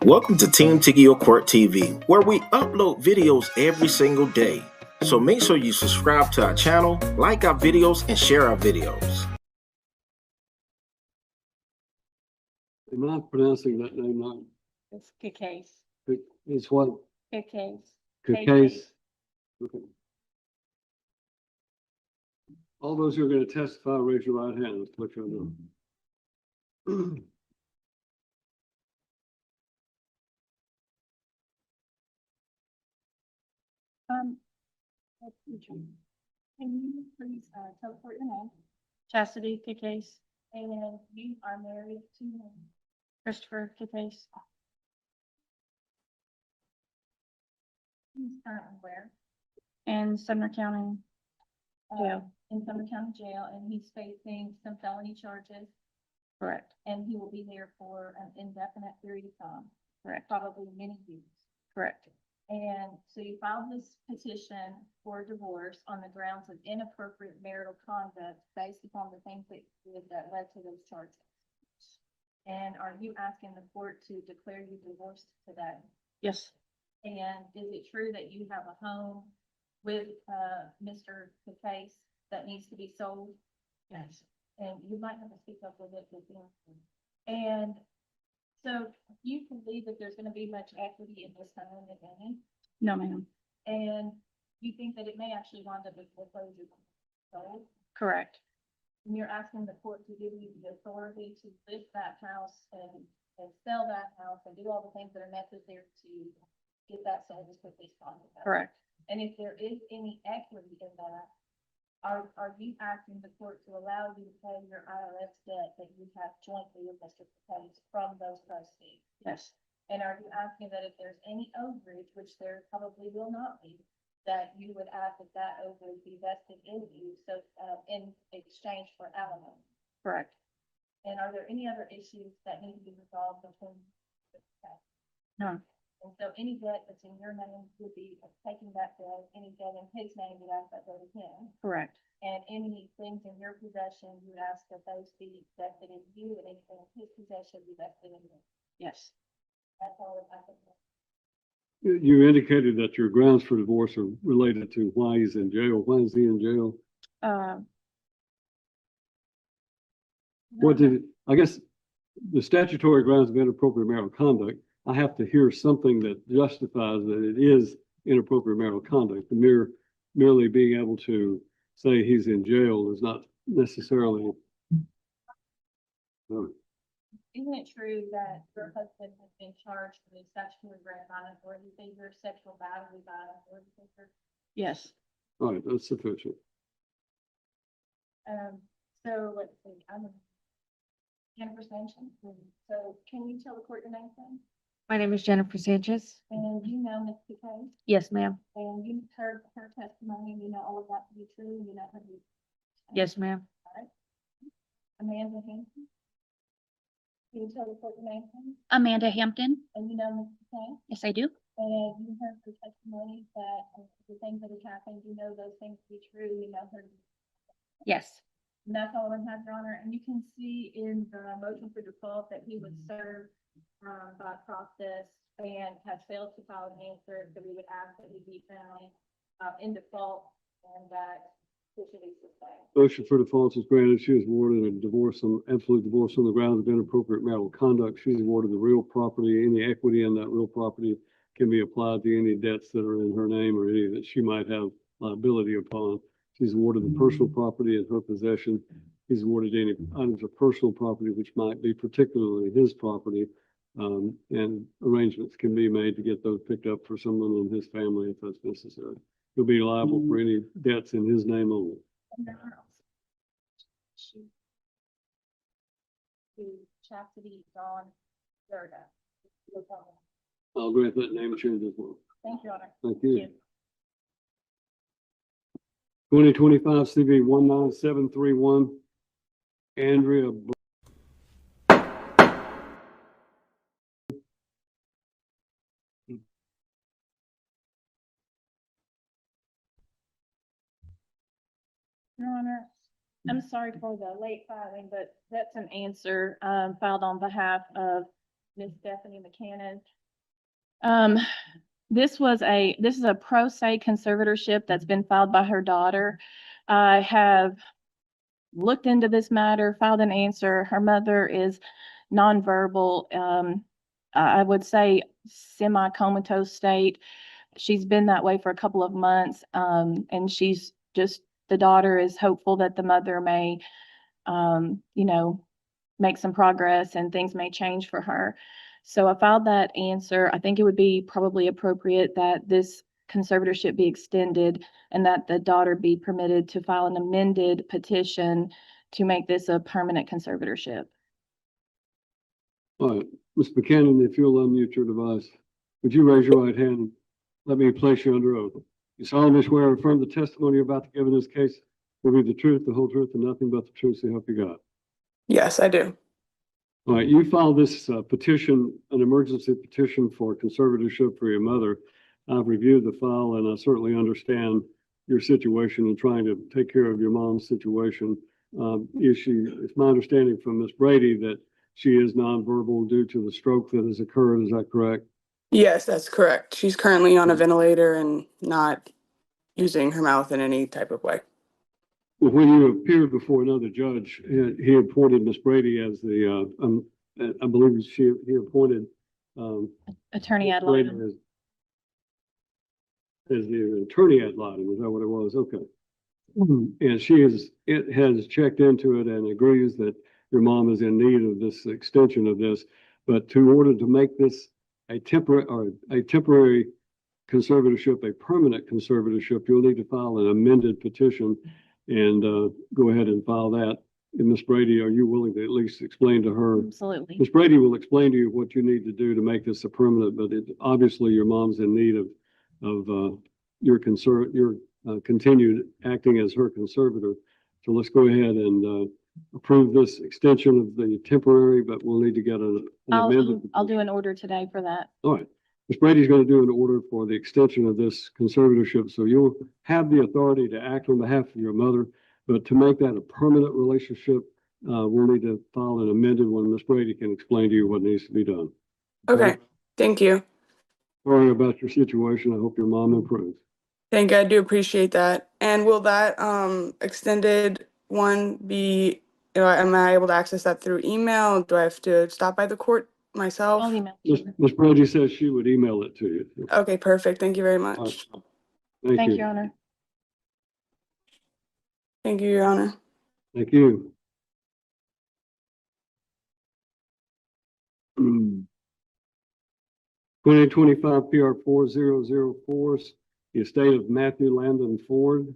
Welcome to Team Tigio Court TV, where we upload videos every single day. So make sure you subscribe to our channel, like our videos, and share our videos. Am I pronouncing that name right? It's Kikase. It's what? Kikase. Kikase? Okay. All those who are going to testify, raise your right hand. Let's put your name. Can you please tell the court your name? Chastity Kikase. And you are married to Christopher Kikase. He's currently where? In Sumner County Jail. In Sumner County Jail, and he's facing some felony charges. Correct. And he will be there for an indefinite period of time. Correct. Probably many years. Correct. And so you filed this petition for divorce on the grounds of inappropriate marital conduct based upon the things that led to those charges. And are you asking the court to declare you divorced today? Yes. And is it true that you have a home with Mr. Kikase that needs to be sold? Yes. And you might have to speak up a bit with him. And so you believe that there's going to be much equity in this home, if any? No, ma'am. And you think that it may actually wind up with foreclosure sold? Correct. And you're asking the court to give you the authority to list that house and sell that house and do all the things that are necessary to get that sold as quickly as possible? Correct. And if there is any equity in that, are you asking the court to allow you to pay your IRS debt that you have jointly with Mr. Kikase from those proceeds? Yes. And are you asking that if there's any overage, which there probably will not be, that you would ask that that overage be vested in you, so in exchange for alimony? Correct. And are there any other issues that need to be resolved between Mr. Kikase? No. And so any debt that's in your name would be taking that debt, any debt in his name would ask that go to him. Correct. And any things in your possession, you would ask that those be vested in you, and anything in his possession be vested in him. Yes. That's all I think. You indicated that your grounds for divorce are related to why he's in jail. Why is he in jail? What did I guess the statutory grounds of inappropriate marital conduct? I have to hear something that justifies that it is inappropriate marital conduct. The merely being able to say he's in jail is not necessarily. Isn't it true that your husband has been charged with statutory grant violence, or you think you're sexual battery violence, or you think you're? Yes. All right, that's sufficient. So let's see, I'm Jennifer Sanchez. So can you tell the court your name, please? My name is Jennifer Sanchez. And you know Ms. Kikase? Yes, ma'am. And you heard her testimony, you know all of that to be true, you know her to be. Yes, ma'am. All right. Amanda Hampton. Can you tell the court your name, please? Amanda Hampton. And you know Ms. Kikase? Yes, I do. And you heard her testimony that the things that have happened, you know those things to be true, you know her. Yes. And that's all I have, Your Honor. And you can see in the motion for default that he was served by process and has failed to file an answer, so we would ask that he be found in default and that it should be sustained. Motion for default is granted. She is awarded a divorce on absolute divorce on the grounds of inappropriate marital conduct. She's awarded the real property. Any equity in that real property can be applied to any debts that are in her name or any that she might have liability upon. She's awarded the personal property in her possession. He's awarded any items of personal property which might be particularly his property. And arrangements can be made to get those picked up for someone in his family if that's necessary. He'll be liable for any debts in his name only. And then her also. To Chastity Dawn Gerda. I'll grant that name change as well. Thank you, Your Honor. Thank you. 2025 CV 19731, Andrea. Your Honor, I'm sorry for the late filing, but that's an answer filed on behalf of Miss Stephanie McCannon. This is a pro se conservatorship that's been filed by her daughter. I have looked into this matter, filed an answer. Her mother is nonverbal, I would say semi-comatose state. She's been that way for a couple of months, and the daughter is hopeful that the mother may, make some progress and things may change for her. So I filed that answer. I think it would be probably appropriate that this conservatorship be extended and that the daughter be permitted to file an amended petition to make this a permanent conservatorship. All right, Ms. Buchanan, if you'll unmute your device, would you raise your right hand and let me place you under oath? You solemnly swear or affirm the testimony you're about to give in this case will be the truth, the whole truth, and nothing but the truth, so help you God. Yes, I do. All right, you filed this petition, an emergency petition for conservatorship for your mother. I've reviewed the file and I certainly understand your situation and trying to take care of your mom's situation. It's my understanding from Ms. Brady that she is nonverbal due to the stroke that has occurred. Is that correct? Yes, that's correct. She's currently on a ventilator and not using her mouth in any type of way. Well, when you appeared before another judge, he appointed Ms. Brady as the, I believe he appointed Attorney ad Brady litem. as the attorney ad litem. Is that what it was? Okay. And it has checked into it and agrees that your mom is in need of this extension of this. But in order to make this a temporary conservatorship, a permanent conservatorship, you'll need to file an amended petition and go ahead and file that. And Ms. Brady, are you willing to at least explain to her? Absolutely. Ms. Brady will explain to you what you need to do to make this a permanent, but obviously your mom's in need of your continued acting as her conservator. So let's go ahead and approve this extension of the temporary, but we'll need to get an amended. I'll do an order today for that. All right. Ms. Brady's going to do an order for the extension of this conservatorship. So you'll have the authority to act on behalf of your mother, but to make that a permanent relationship, we'll need to file an amended one. Ms. Brady can explain to you what needs to be done. Okay, thank you. Sorry about your situation. I hope your mom improves. Thank you. I do appreciate that. And will that extended one be, am I able to access that through email? Do I have to stop by the court myself? I'll email Ms. you. Ms. Brady says she would email it to you. Okay, perfect. Thank you very All right. much. Thank you, you. Your Honor. Thank you, Your Honor. Thank you. 2025 PR 4004, the estate of Matthew Landon Ford.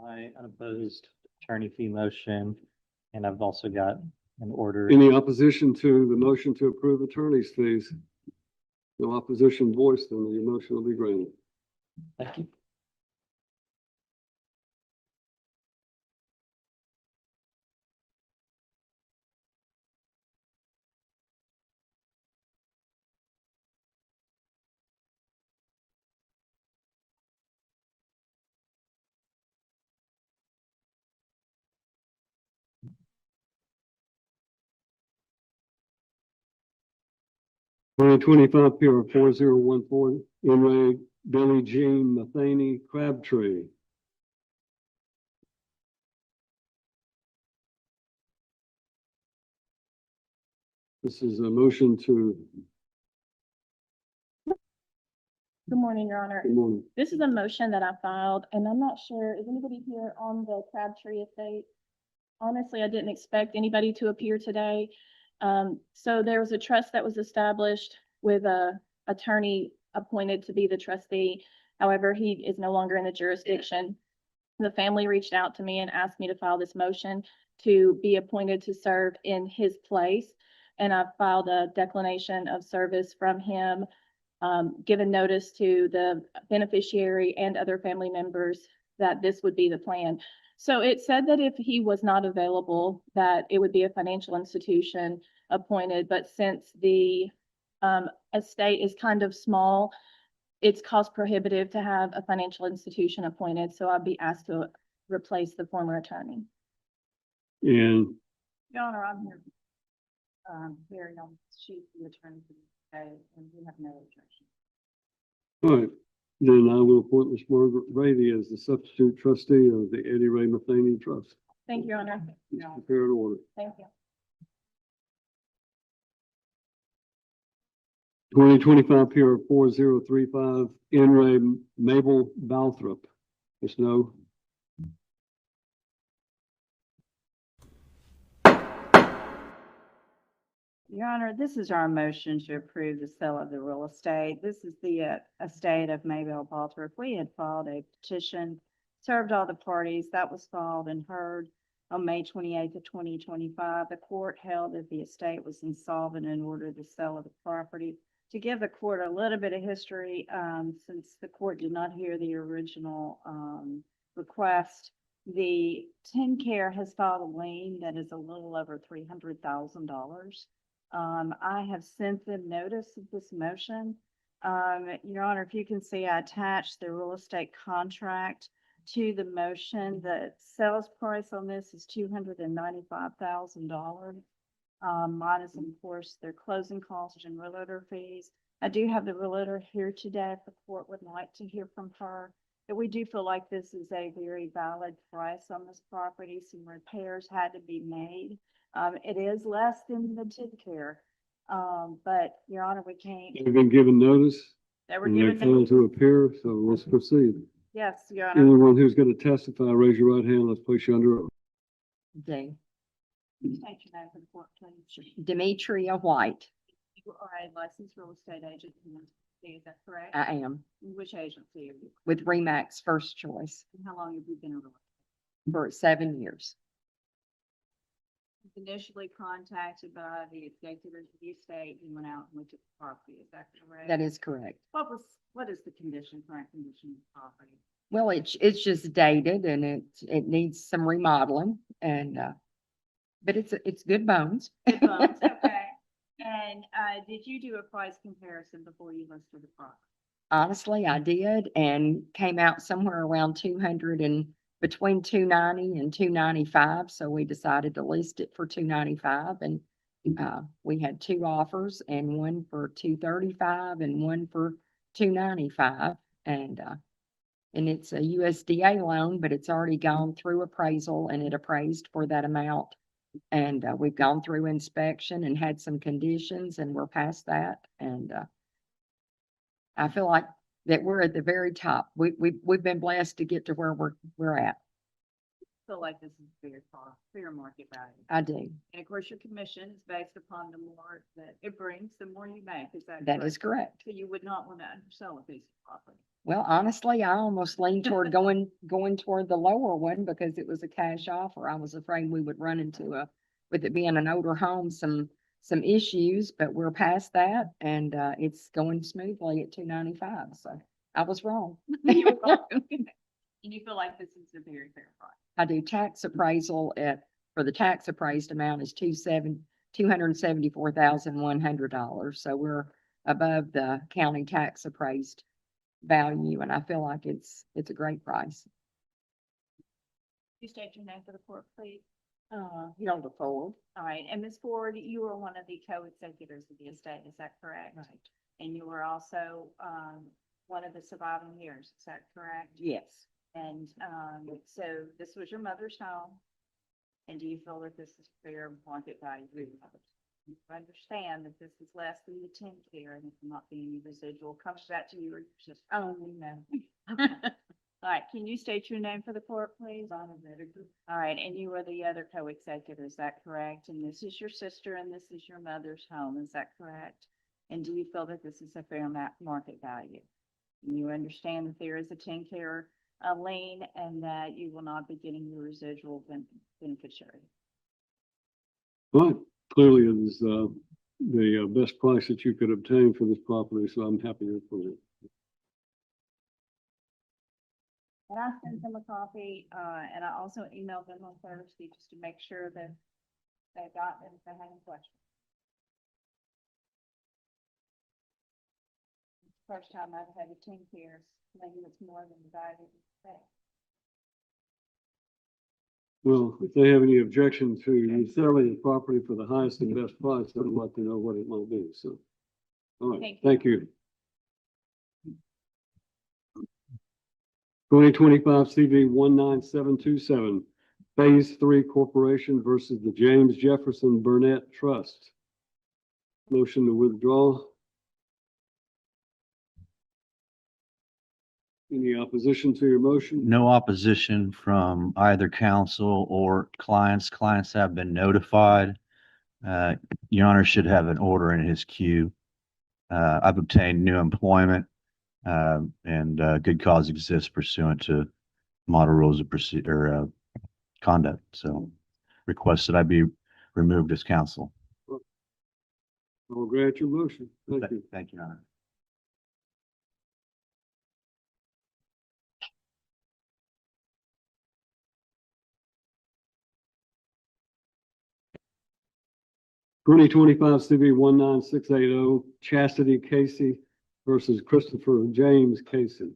I unopposed attorney fee motion, and I've also got an order. Any opposition to the motion to approve attorney's fees? No opposition voiced, then the motion will be granted. Thank you. Twenty 25 PR 4014, Inmate Billie Jean Matheny Crabtree. This is a motion to. Good morning, Your Honor. Good morning. This is a motion that I filed, and I'm not sure, is anybody here on the Crabtree estate? Honestly, I didn't expect anybody to appear today. So there was a trust that was established with a attorney appointed to be the trustee. However, he is no longer in the jurisdiction. The family reached out to me and asked me to file this motion to be appointed to serve in his place. And I filed a declination of service from him, given notice to the beneficiary and other family members that this would be the plan. So it said that if he was not available, that it would be a financial institution appointed. But since the estate is kind of small, it's cost prohibitive to have a financial institution appointed. So I'd be asked to replace the former attorney. And Your Honor, I'm here, hearing on sheet the attorney for the state, and we have no objection. All right, then I will appoint Ms. Margaret Brady as the substitute trustee of the Eddie Ray Matheny Trust. Thank you, Your Honor. Please prepare an order. Thank you. 2025 PR 4035, N. Ray Mabel Balthrop. Ms. No. Your Honor, this is our motion to approve the sale of the real estate. This is the estate of Maybelle Balthrop. We had filed a petition, served all the parties. That was filed and heard on May 28th of 2025. The court held that the estate was insolvent and ordered the sale of the property. To give the court a little bit of history, since the court did not hear the original request, the TennCare has filed a lien that is a little over $300,000. I have sent them notice of this motion. Your Honor, if you can see, I attached the real estate contract to the motion. The sales price on this is $295,000. Minus, of course, their closing costs and realtor fees. I do have the realtor here today if the court would like to hear from her. But we do feel like this is a very valid price on this property. Some repairs had to be made. It is less than the TennCare, but Your Honor, we can't. They've been given notice They were and they given failed notice. to appear, so let's proceed. Yes, Your Honor. Anyone who's going to testify, raise your right hand. Let's place you under oath. Day. State your name for the court, please. Demetria White. You are a licensed real estate agent in the state, is that correct? I am Which agency are you? with Remax First Choice And how long have you been a real estate? for 7 years. Initially contacted by the executors of the estate, you went out and looked at the property, is that correct? That is correct. What is the condition, current condition of the property? Well, it's just dated and it needs some remodeling and, but it's good bones. Good bones, okay. And, did you do a price comparison before you listed the property? Honestly, I did and came out somewhere around 200 and between 290 and 295. So we decided to list it for 295 and we had 2 offers and one for 235 and one for 295. And it's a USDA loan, but it's already gone through appraisal and it appraised for that amount. And we've gone through inspection and had some conditions and we're past that. And I feel like that we're at the very top. We've been blessed to get to where we're at. Feel like this is fair market value. I do. And of course, your commission is based upon the more that it brings, the more you make, is that correct? That is correct. So you would not want to undersell a piece of property. Well, honestly, I almost leaned toward going toward the lower one because it was a cash offer. I was afraid we would run into with it being an older home, some issues, but we're past that and it's going smoothly at 295. So I was wrong. You were wrong. And you feel like this is a very fair price. I do tax appraisal for the tax appraised amount is $274,100. So we're above the county tax appraised value. And I feel like it's a great price. You state your name for the court, please. Hilda Ford. All right, and Ms. Ford, you were one of the co-executors of the estate, is that correct? Right. And you were also, one of the surviving heirs, is that correct? Yes. And, so this was your mother's home. And do you feel that this is fair market value? You understand that this is less than the 10 care and it will not be any residual comes back to you or just, oh, no. All right, can you state your name for the court, please? All right, and you are the other co-executor, is that correct? And this is your sister and this is your mother's home, is that correct? And do you feel that this is a fair market value? And you understand that there is a 10 care lien and that you will not be getting your residual beneficiary? But clearly it is the best price that you could obtain for this property, so I'm happy to approve it. And I sent them a copy, and I also emailed them on Thursday just to make sure that they got it if they had any questions. It's the first time I've had a 10 care, maybe it's more than the value of the estate. Well, if they have any objection to selling the property for the highest and best price, I'd like to know what it might be, so. All right, thank you. 2025 CV 19727, Phase 3 Corporation versus the James Jefferson Burnett Trust. Motion to withdraw. Any opposition to your motion? No opposition from either counsel or clients. Clients have been notified. Your Honor should have an order in his queue. I've obtained new employment, and good cause exists pursuant to model rules of procedure, conduct. So request that I be removed as counsel. I'll grant your motion. Thank you. Thank you, Your Honor. Twenty 2025 CV 19680, Chastity Casey versus Christopher James Casey.